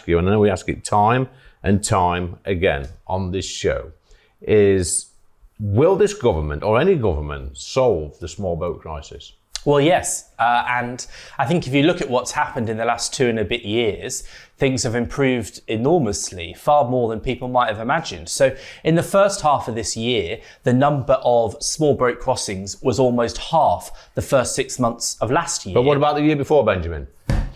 you, and I know we ask it time and time again on this show, is will this government or any government solve the small boat crisis? Well, yes. And I think if you look at what's happened in the last 2 and a bit years, things have improved enormously, far more than people might have imagined. So in the first half of this year, the number of small boat crossings was almost half the first 6 months of last year. But what about the year before, Benjamin?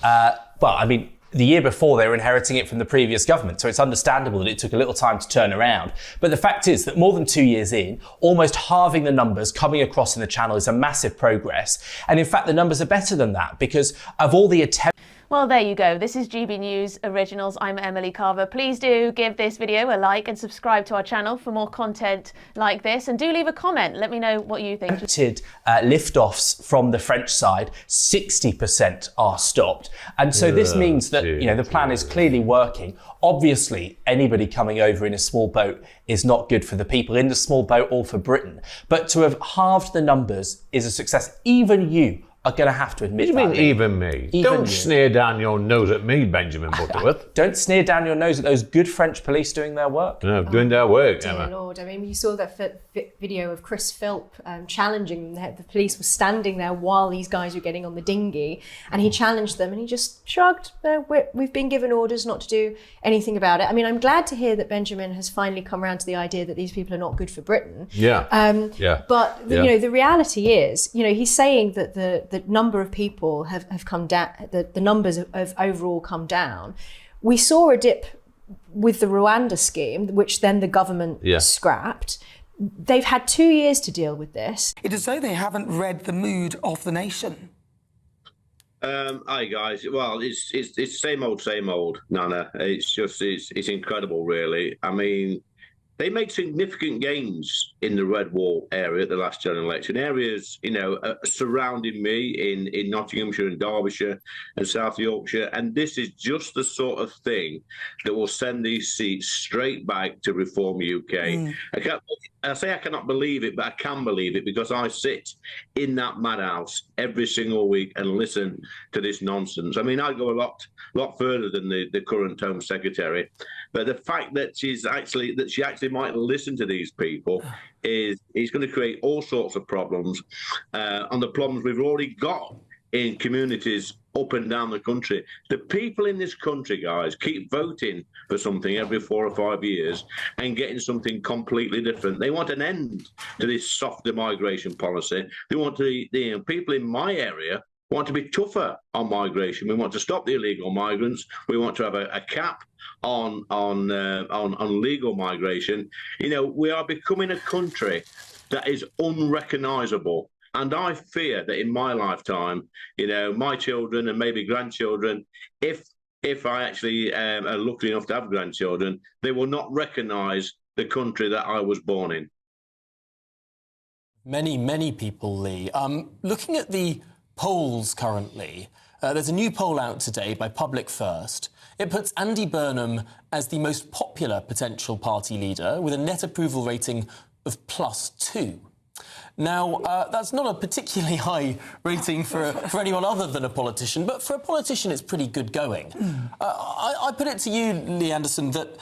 Well, I mean, the year before they were inheriting it from the previous government, so it's understandable that it took a little time to turn around. But the fact is that more than 2 years in, almost halving the numbers coming across in the channel is a massive progress. And in fact, the numbers are better than that because of all the attempts. Well, there you go. This is GB News Originals. I'm Emily Carver. Please do give this video a like and subscribe to our channel for more content like this. And do leave a comment. Let me know what you think. Lift-offs from the French side, 60% are stopped. And so this means that, you know, the plan is clearly working. Obviously, anybody coming over in a small boat is not good for the people in the small boat or for Britain. But to have halved the numbers is a success. Even you are going to have to admit that. What do you mean, even me? Don't sneer down your nose at me, Benjamin Butterworth. Don't sneer down your nose at those good French police doing their work. No, doing their work, Emma. Dear Lord, I mean, you saw that video of Chris Philp challenging them. The police were standing there while these guys were getting on the dinghy, and he challenged them, and he just shrugged. We've been given orders not to do anything about it. I mean, I'm glad to hear that Benjamin has finally come around to the idea that these people are not good for Britain. Yeah. But you know, the reality is, you know, he's saying that the number of people have come down, the numbers have overall come down. We saw a dip with the Rwanda scheme, which then the government scrapped. They've had 2 years to deal with this. It is as though they haven't read the mood of the nation. Hi guys. Well, it's same old, Nana. It's incredible, really. I mean, they made significant gains in the Red Wall area at the last general election. Areas, you know, surrounding me in Nottinghamshire and Derbyshire and South Yorkshire. And this is just the sort of thing that will send these seats straight back to Reform UK. I cannot believe it, but I can believe it because I sit in that madhouse every single week and listen to this nonsense. I mean, I go a lot further than the current Home Secretary, but the fact that she actually might listen to these people is going to create all sorts of problems, on the problems we've already got in communities up and down the country. The people in this country, guys, keep voting for something every 4 or 5 years and getting something completely different. They want an end to this softer migration policy. They want to, people in my area want to be tougher on migration. We want to stop the illegal migrants. We want to have a cap on legal migration. You know, we are becoming a country that is unrecognisable. And I fear that in my lifetime, you know, my children and maybe grandchildren, if I actually are lucky enough to have grandchildren, they will not recognise the country that I was born in. Many people, Lee. Looking at the polls currently, there's a new poll out today by Public First. It puts Andy Burnham as the most popular potential party leader with a net approval rating of +2. Now, that's not a particularly high rating for anyone other than a politician, but for a politician, it's pretty good going. I put it to you, Lee Anderson, that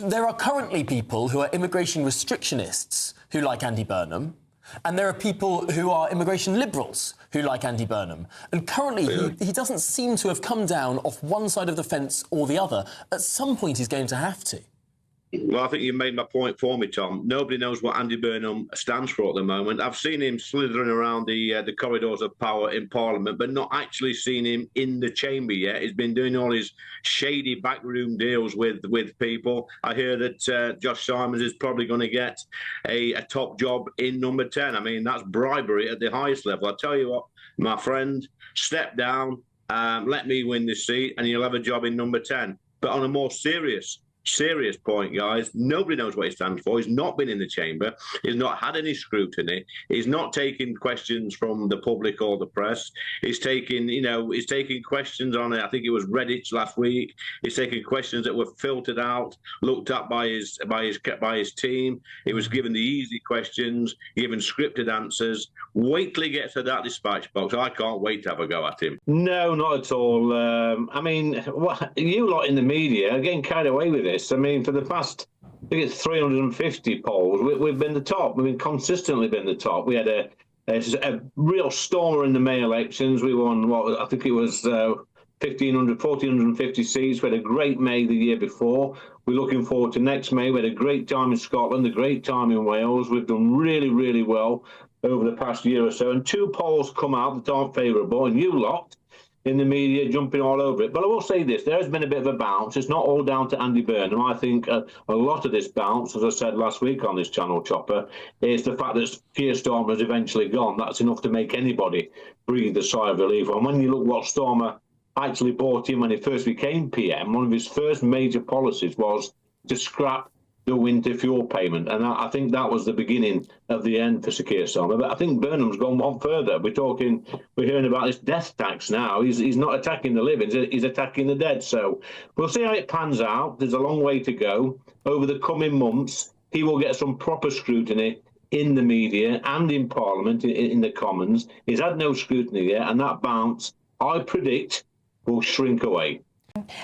there are currently people who are immigration restrictionists who like Andy Burnham, and there are people who are immigration liberals who like Andy Burnham. And currently, he doesn't seem to have come down off one side of the fence or the other. At some point, he's going to have to. Well, I think you made my point for me, Tom. Nobody knows what Andy Burnham stands for at the moment. I've seen him slithering around the corridors of power in Parliament, but not actually seen him in the chamber yet. He's been doing all his shady backroom deals with people. I hear that Josh Simons is probably going to get a top job in number 10. I mean, that's bribery at the highest level. I tell you what, my friend, step down, let me win this seat, and you'll have a job in number 10. But on a more serious Serious point, guys. Nobody knows what he stands for. He's not been in the chamber. He's not had any scrutiny. He's not taking questions from the public or the press. He's taking, he's taking questions on it. I think it was Reddit last week. He's taking questions that were filtered out, looked at by his team. He was given the easy questions, given scripted answers. Wait till he gets to that dispatch box. I can't wait to have a go at him. No, not at all. I mean, you lot in the media are getting carried away with this. I mean, for the past, I think it's 350 polls, we've been the top. We've consistently been the top. We had a real stormer in the May elections. We won, I think it was 1,450 seats. We had a great May the year before. We're looking forward to next May. We had a great time in Scotland, a great time in Wales. We've done really, really well over the past year or so. And two polls come out that aren't favourable, and you lot in the media jumping all over it. But I will say this, there has been a bit of a bounce. It's not all down to Andy Burnham. I think a lot of this bounce, as I said last week on this channel, Chopper, is the fact that Keir Starmer has eventually gone. That's enough to make anybody breathe a sigh of relief. And when you look what Starmer actually brought in when he first became PM, one of his first major policies was to scrap the winter fuel payment. And I think that was the beginning of the end for Sir Keir Starmer. But I think Burnham's gone one further. We're hearing about this death tax now. He's not attacking the living, he's attacking the dead. So we'll see how it pans out. There's a long way to go. Over the coming months, he will get some proper scrutiny in the media and in Parliament, in the Commons. He's had no scrutiny yet, and that bounce, I predict, will shrink away.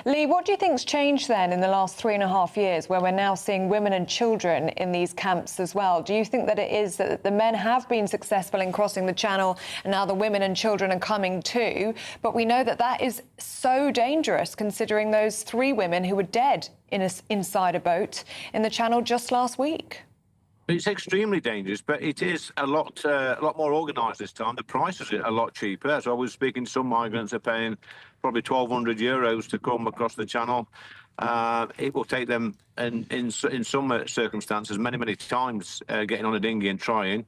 Lee, what do you think's changed then in the last 3.5 years, where we're now seeing women and children in these camps as well? Do you think that it is that the men have been successful in crossing the channel and now the women and children are coming too? But we know that that is so dangerous, considering those 3 women who were dead inside a boat in the channel just last week. It's extremely dangerous, but it is a lot more organised this time. The prices are a lot cheaper. So I was speaking to some migrants are paying probably €1,200 to come across the channel. It will take them, in some circumstances, many times getting on a dinghy and trying.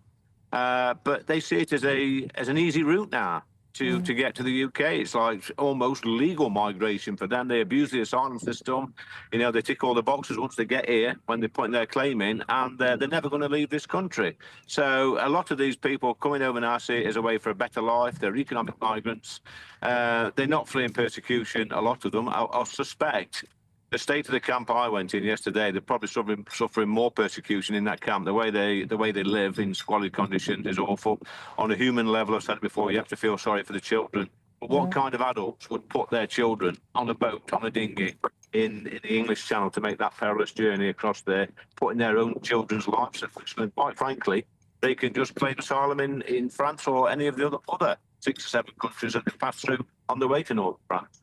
But they see it as an easy route now to get to the UK. It's like almost legal migration for them. They abuse the asylum system. They tick all the boxes once they get here when they're putting their claim in, and they're never going to leave this country. So a lot of these people coming over now see it as a way for a better life. They're economic migrants. They're not fleeing persecution, a lot of them. I suspect the state of the camp I went in yesterday, they're probably suffering more persecution in that camp. The way they live in squalid conditions is awful. On a human level, I've said it before, you have to feel sorry for the children. But what kind of adults would put their children on a boat, on a dinghy, in the English Channel to make that perilous journey across there, putting their own children's lives at risk? And quite frankly, they can just claim asylum in France or any of the other 6 or 7 countries that they pass through on the way to Northern France.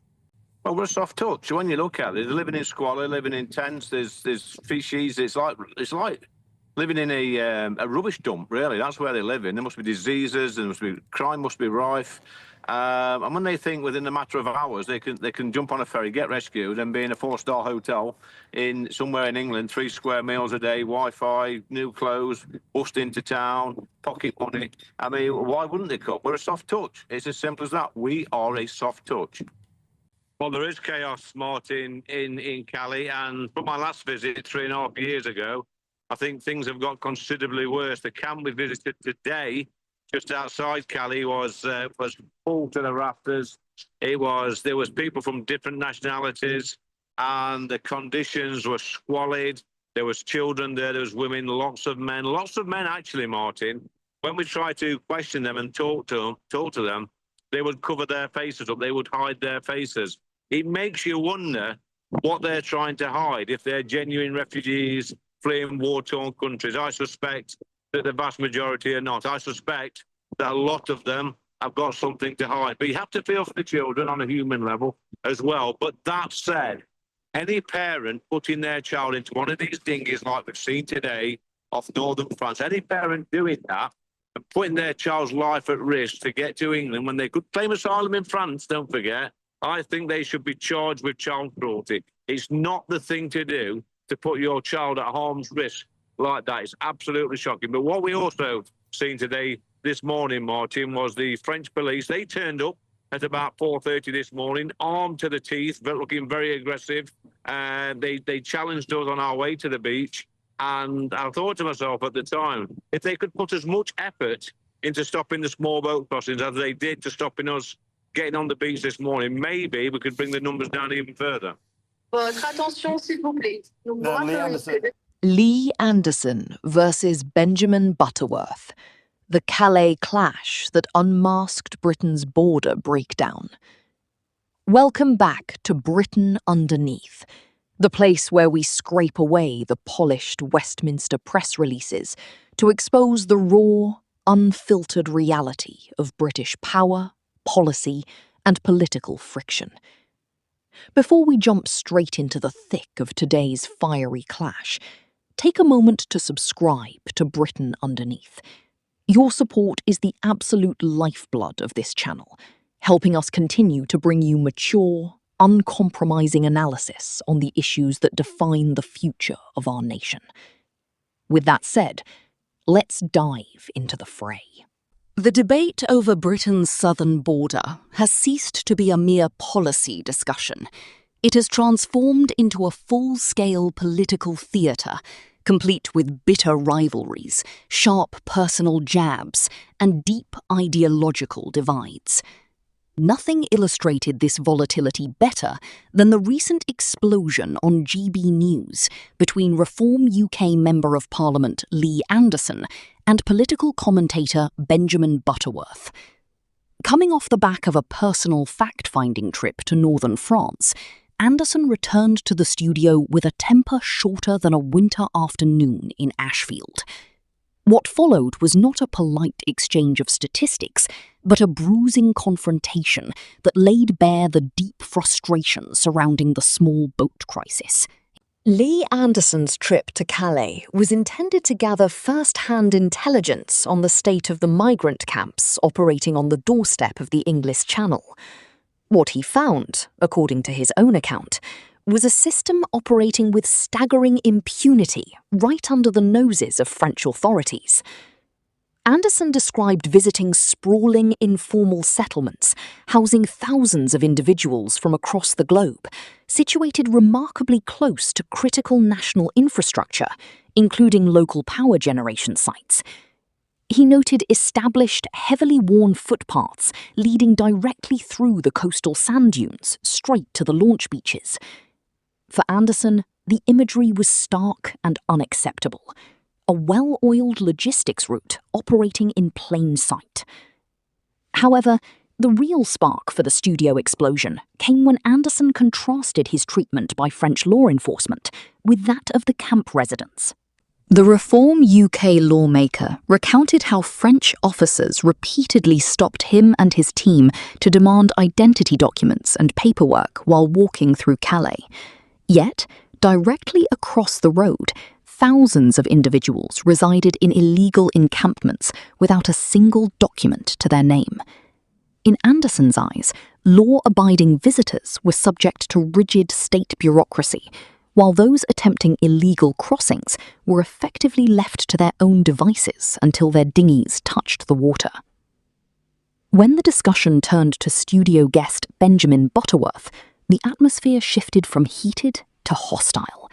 Well, we're a soft touch. When you look at it, they're living in squalor, living in tents. There's fishes. It's like living in a rubbish dump. Really, that's where they live in. There must be diseases. Crime must be rife. And when they think within a matter of hours they can jump on a ferry, get rescued, and be in a 4-star hotel in somewhere in England, 3 square meals a day, Wi-Fi, new clothes, bust into town, pocket money. I mean, why wouldn't they come? We're a soft touch. It's as simple as that. We are a soft touch. Well, there is chaos, Martin, in Calais, and from my last visit 3.5 years ago, I think things have got considerably worse. The camp we visited today, just outside Calais, was full to the rafters. There was people from different nationalities, and the conditions were squalid. There was children there was women, lots of men actually, Martin. When we tried to question them and talk to them, they would cover their faces up. They would hide their faces. It makes you wonder what they're trying to hide, if they're genuine refugees fleeing war-torn countries. I suspect that the vast majority are not. I suspect that a lot of them have got something to hide. But you have to feel for the children on a human level as well. But that said, any parent putting their child into one of these dinghies like we've seen today off northern France, any parent doing that and putting their child's life at risk to get to England when they could claim asylum in France, don't forget, I think they should be charged with child cruelty. It's not the thing to do to put your child at harm's risk like that. It's absolutely shocking. But what we also seen today, this morning, Martin, was the French police. They turned up at about 4:30 this morning, armed to the teeth, but looking very aggressive. They challenged us on our way to the beach. And I thought to myself at the time, if they could put as much effort into stopping the small boat crossings as they did to stopping us getting on the beach this morning, maybe we could bring the numbers down even further. Votre attention, s'il vous plaît. Nous vous rappelons que Lee Anderson versus Benjamin Butterworth, the Calais clash that unmasked Britain's border breakdown. Welcome back to Britain Underneath, the place where we scrape away the polished Westminster press releases to expose the raw, unfiltered reality of British power, policy, and political friction. Before we jump straight into the thick of today's fiery clash, take a moment to subscribe to Britain Underneath. Your support is the absolute lifeblood of this channel, helping us continue to bring you mature, uncompromising analysis on the issues that define the future of our nation. With that said, let's dive into the fray. The debate over Britain's southern border has ceased to be a mere policy discussion. It has transformed into a full-scale political theatre, complete with bitter rivalries, sharp personal jabs, and deep ideological divides. Nothing illustrated this volatility better than the recent explosion on GB News between Reform UK Member of Parliament Lee Anderson and political commentator Benjamin Butterworth. Coming off the back of a personal fact-finding trip to northern France, Anderson returned to the studio with a temper shorter than a winter afternoon in Ashfield. What followed was not a polite exchange of statistics, but a bruising confrontation that laid bare the deep frustration surrounding the small boat crisis. Lee Anderson's trip to Calais was intended to gather first-hand intelligence on the state of the migrant camps operating on the doorstep of the English Channel. What he found, according to his own account, was a system operating with staggering impunity right under the noses of French authorities. Anderson described visiting sprawling informal settlements, housing thousands of individuals from across the globe, situated remarkably close to critical national infrastructure, including local power generation sites. He noted established, heavily worn footpaths leading directly through the coastal sand dunes, straight to the launch beaches. For Anderson, the imagery was stark and unacceptable. A well-oiled logistics route operating in plain sight. However, the real spark for the studio explosion came when Anderson contrasted his treatment by French law enforcement with that of the camp residents. The Reform UK lawmaker recounted how French officers repeatedly stopped him and his team to demand identity documents and paperwork while walking through Calais. Yet, directly across the road, thousands of individuals resided in illegal encampments without a single document to their name. In Anderson's eyes, law-abiding visitors were subject to rigid state bureaucracy, while those attempting illegal crossings were effectively left to their own devices until their dinghies touched the water. When the discussion turned to studio guest Benjamin Butterworth, the atmosphere shifted from heated to hostile.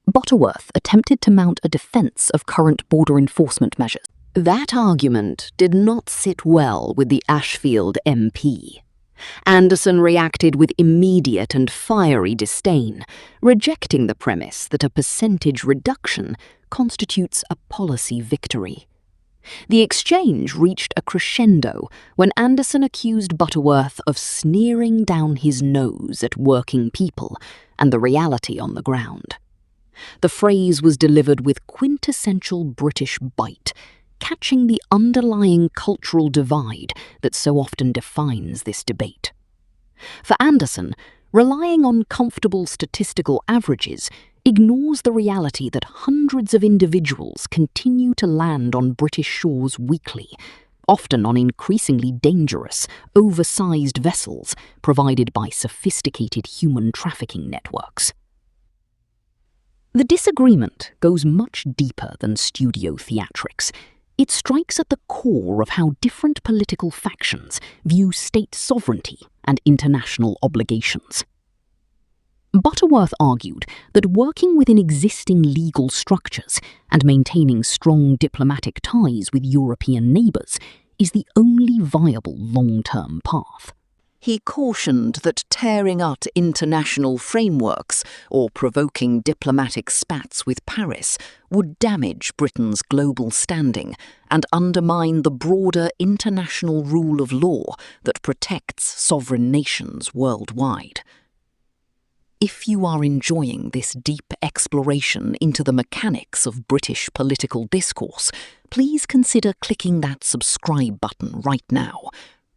Butterworth attempted to mount a defence of current border enforcement measures. That argument did not sit well with the Ashfield MP. Anderson reacted with immediate and fiery disdain, rejecting the premise that a percentage reduction constitutes a policy victory. The exchange reached a crescendo when Anderson accused Butterworth of sneering down his nose at working people and the reality on the ground. The phrase was delivered with quintessential British bite, catching the underlying cultural divide that so often defines this debate. For Anderson, relying on comfortable statistical averages ignores the reality that hundreds of individuals continue to land on British shores weekly, often on increasingly dangerous, oversized vessels provided by sophisticated human trafficking networks. The disagreement goes much deeper than studio theatrics. It strikes at the core of how different political factions view state sovereignty and international obligations. Butterworth argued that working within existing legal structures and maintaining strong diplomatic ties with European neighbours is the only viable long-term path. He cautioned that tearing up international frameworks or provoking diplomatic spats with Paris would damage Britain's global standing and undermine the broader international rule of law that protects sovereign nations worldwide. If you are enjoying this deep exploration into the mechanics of British political discourse, please consider clicking that subscribe button right now.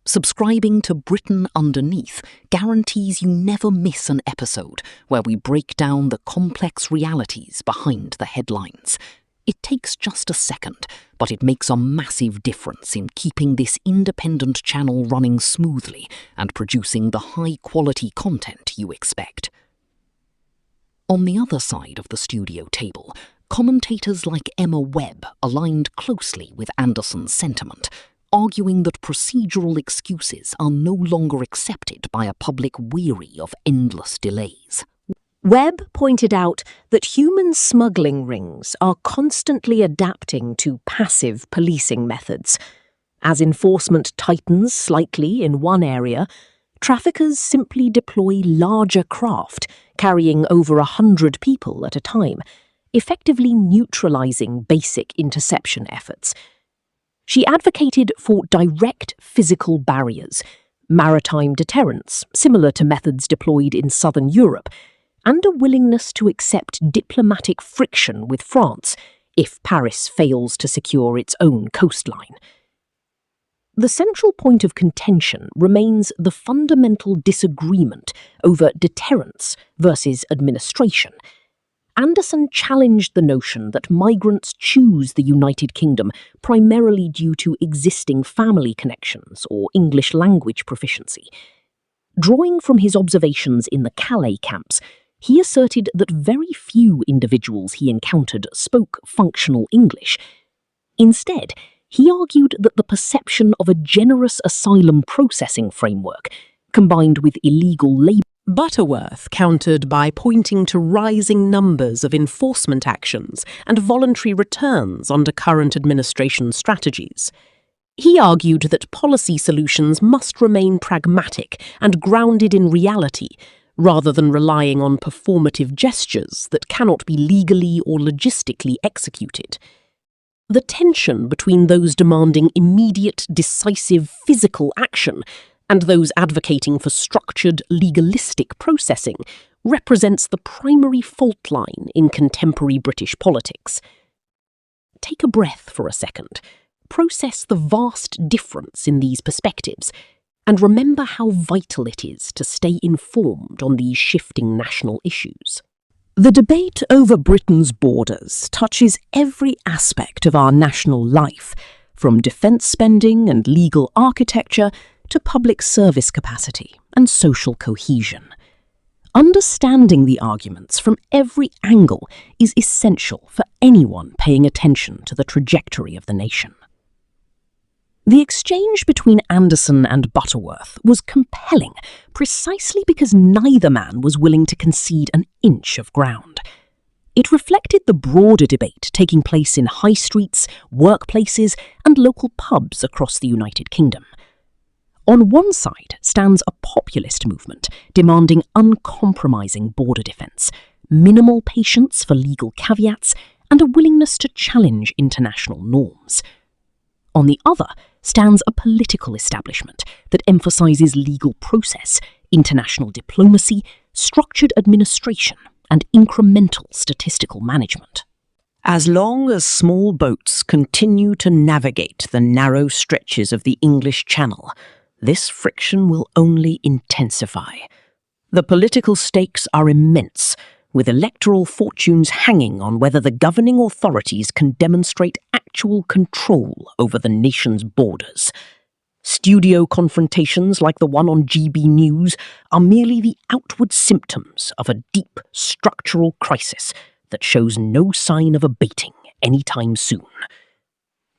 Subscribing to Britain Underneath guarantees you never miss an episode where we break down the complex realities behind the headlines. It takes just a second, but it makes a massive difference in keeping this independent channel running smoothly and producing the high-quality content you expect. On the other side of the studio table, commentators like Emma Webb aligned closely with Anderson's sentiment, arguing that procedural excuses are no longer accepted by a public weary of endless delays. Webb pointed out that human smuggling rings are constantly adapting to passive policing methods. As enforcement tightens slightly in one area, traffickers simply deploy larger craft carrying over 100 people at a time, effectively neutralizing basic interception efforts. She advocated for direct physical barriers, maritime deterrence, similar to methods deployed in southern Europe, and a willingness to accept diplomatic friction with France if Paris fails to secure its own coastline. The central point of contention remains the fundamental disagreement over deterrence versus administration. Anderson challenged the notion that migrants choose the United Kingdom primarily due to existing family connections or English language proficiency. Drawing from his observations in the Calais camps, he asserted that very few individuals he encountered spoke functional English. Instead, he argued that the perception of a generous asylum processing framework, combined with illegal labour. Butterworth countered by pointing to rising numbers of enforcement actions and voluntary returns under current administration strategies. He argued that policy solutions must remain pragmatic and grounded in reality, rather than relying on performative gestures that cannot be legally or logistically executed. The tension between those demanding immediate, decisive physical action and those advocating for structured, legalistic processing represents the primary fault line in contemporary British politics. Take a breath for a second, process the vast difference in these perspectives, and remember how vital it is to stay informed on these shifting national issues. The debate over Britain's borders touches every aspect of our national life, from defence spending and legal architecture to public service capacity and social cohesion. Understanding the arguments from every angle is essential for anyone paying attention to the trajectory of the nation. The exchange between Anderson and Butterworth was compelling precisely because neither man was willing to concede an inch of ground. It reflected the broader debate taking place in high streets, workplaces, and local pubs across the United Kingdom. On one side stands a populist movement demanding uncompromising border defence, minimal patience for legal caveats, and a willingness to challenge international norms. On the other stands a political establishment that emphasises legal process, international diplomacy, structured administration, and incremental statistical management. As long as small boats continue to navigate the narrow stretches of the English Channel, this friction will only intensify. The political stakes are immense, with electoral fortunes hanging on whether the governing authorities can demonstrate actual control over the nation's borders. Studio confrontations like the one on GB News are merely the outward symptoms of a deep structural crisis that shows no sign of abating anytime soon.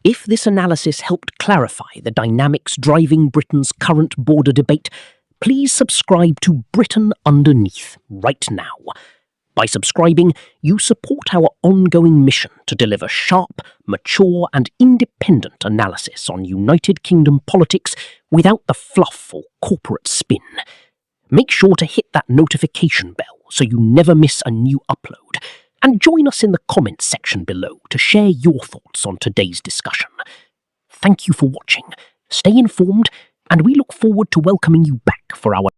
If this analysis helped clarify the dynamics driving Britain's current border debate, please subscribe to Britain Underneath right now. By subscribing, you support our ongoing mission to deliver sharp, mature and independent analysis on United Kingdom politics without the fluff or corporate spin. Make sure to hit that notification bell so you never miss a new upload, and join us in the comments section below to share your thoughts on today's discussion. Thank you for watching, stay informed, and we look forward to welcoming you back for our